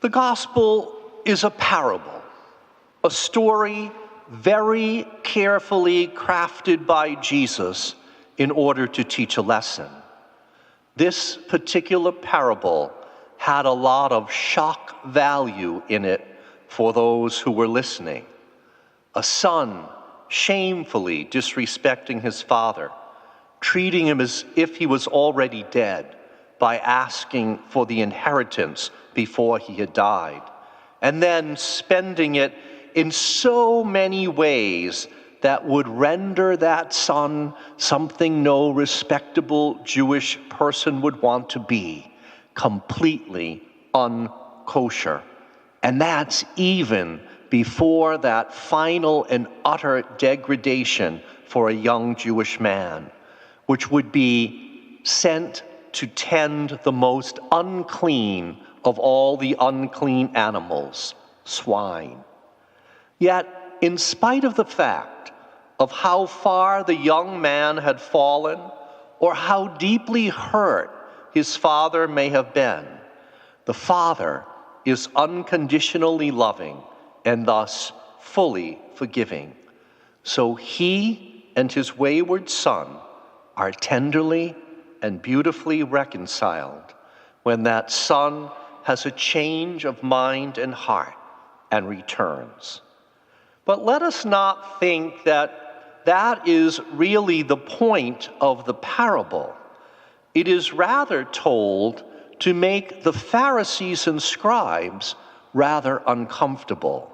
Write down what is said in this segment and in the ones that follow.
The gospel is a parable, a story very carefully crafted by Jesus in order to teach a lesson. This particular parable had a lot of shock value in it for those who were listening. A son shamefully disrespecting his father, treating him as if he was already dead by asking for the inheritance before he had died, and then spending it in so many ways that would render that son something no respectable Jewish person would want to be, completely unkosher. And that's even before that final and utter degradation for a young Jewish man, which would be sent to tend the most unclean of all the unclean animals, swine. Yet, in spite of the fact of how far the young man had fallen, or how deeply hurt his father may have been, the father is unconditionally loving and thus fully forgiving. So he and his wayward son are tenderly and beautifully reconciled when that son has a change of mind and heart and returns. But let us not think that that is really the point of the parable. It is rather told to make the Pharisees and scribes rather uncomfortable.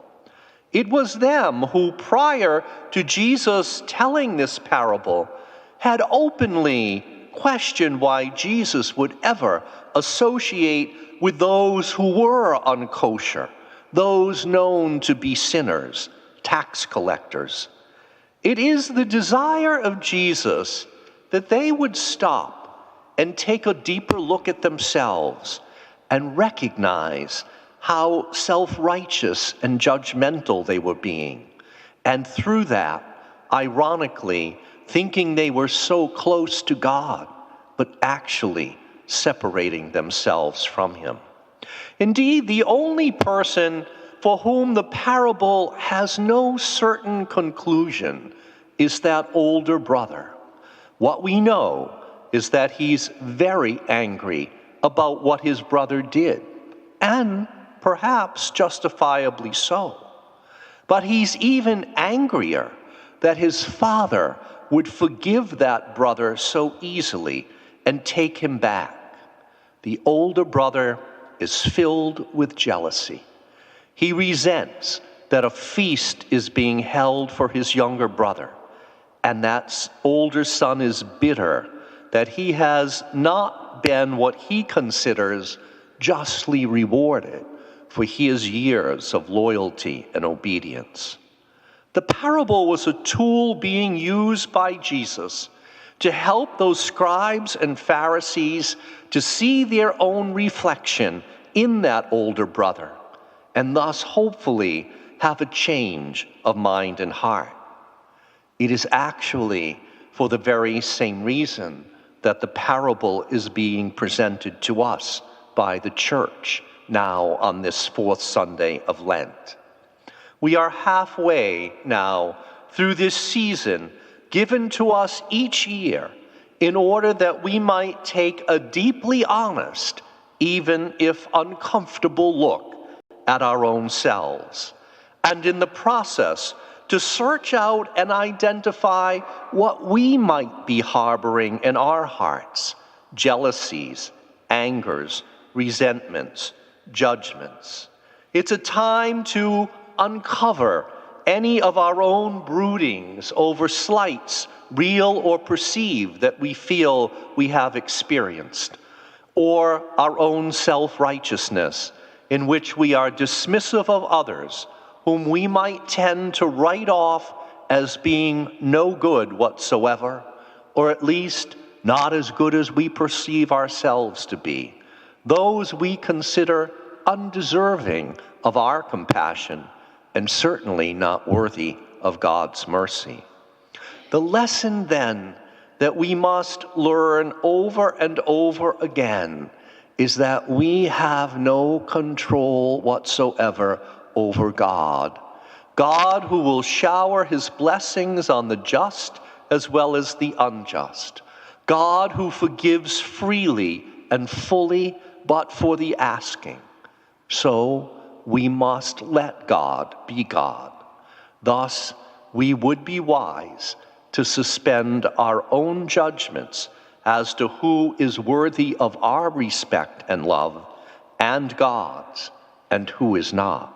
It was them who, prior to Jesus telling this parable, had openly questioned why Jesus would ever associate with those who were unkosher, those known to be sinners, tax collectors. It is the desire of Jesus that they would stop and take a deeper look at themselves and recognize how self-righteous and judgmental they were being. And through that, ironically, thinking they were so close to God, but actually separating themselves from Him. Indeed, the only person for whom the parable has no certain conclusion is that older brother. What we know is that he's very angry about what his brother did, and perhaps justifiably so. But he's even angrier that his father would forgive that brother so easily and take him back. The older brother is filled with jealousy. He resents that a feast is being held for his younger brother, and that older son is bitter that he has not been what he considers justly rewarded for his years of loyalty and obedience. The parable was a tool being used by Jesus to help those scribes and Pharisees to see their own reflection in that older brother, and thus hopefully have a change of mind and heart. It is actually for the very same reason that the parable is being presented to us by the church now on this fourth Sunday of Lent. We are halfway now through this season given to us each year in order that we might take a deeply honest, even if uncomfortable, look at our own selves, and in the process to search out and identify what we might be harboring in our hearts: jealousies, angers, resentments, judgments. It's a time to uncover any of our own broodings over slights, real or perceived, that we feel we have experienced, or our own self-righteousness in which we are dismissive of others whom we might tend to write off as being no good whatsoever, or at least not as good as we perceive ourselves to be, those we consider undeserving of our compassion and certainly not worthy of God's mercy. The lesson then that we must learn over and over again is that we have no control whatsoever over God. God who will shower his blessings on the just as well as the unjust. God who forgives freely and fully, but for the asking. So we must let God be God. Thus, we would be wise to suspend our own judgments as to who is worthy of our respect and love, and God's, and who is not.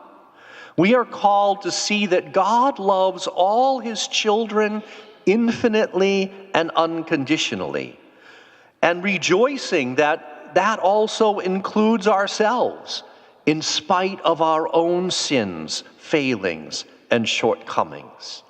We are called to see that God loves all his children infinitely and unconditionally, and rejoicing that that also includes ourselves, in spite of our own sins, failings, and shortcomings.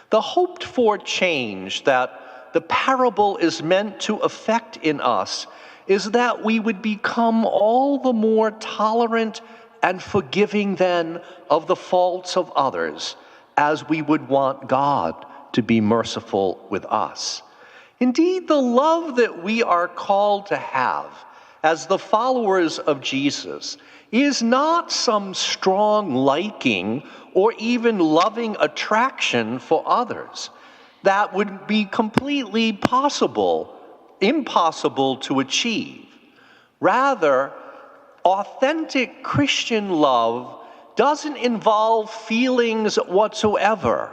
The hoped-for change that the parable is meant to effect in us is that we would become all the more tolerant and forgiving then of the faults of others, as we would want God to be merciful with us. Indeed, the love that we are called to have as the followers of Jesus is not some strong liking or even loving attraction for others. That would be completely impossible to achieve. Rather, authentic Christian love doesn't involve feelings whatsoever.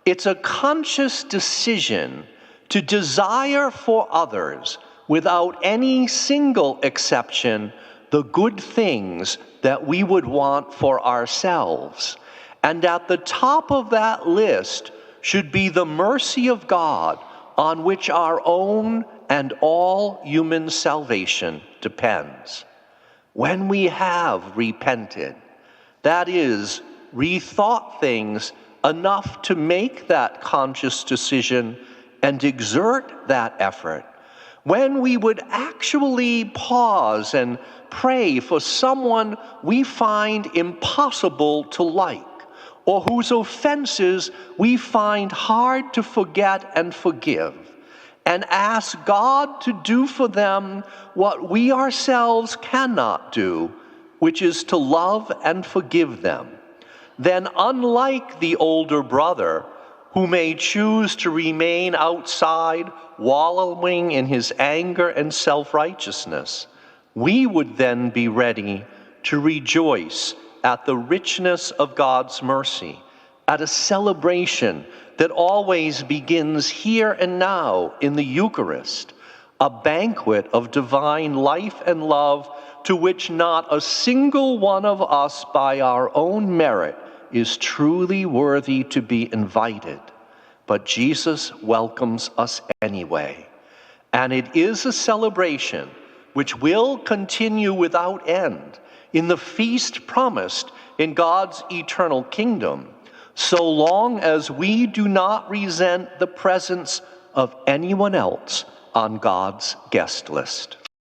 It's a conscious decision to desire for others, without any single exception, the good things that we would want for ourselves. And at the top of that list should be the mercy of God, on which our own and all human salvation depends. When we have repented, that is, rethought things enough to make that conscious decision and exert that effort, when we would actually pause and pray for someone we find impossible to like, or whose offenses we find hard to forget and forgive, and ask God to do for them what we ourselves cannot do, which is to love and forgive them, then unlike the older brother, who may choose to remain outside, wallowing in his anger and self-righteousness, we would then be ready to rejoice at the richness of God's mercy, at a celebration that always begins here and now in the Eucharist, a banquet of divine life and love to which not a single one of us by our own merit is truly worthy to be invited. But Jesus welcomes us anyway. And it is a celebration which will continue without end in the feast promised in God's eternal kingdom, so long as we do not resent the presence of anyone else on God's guest list.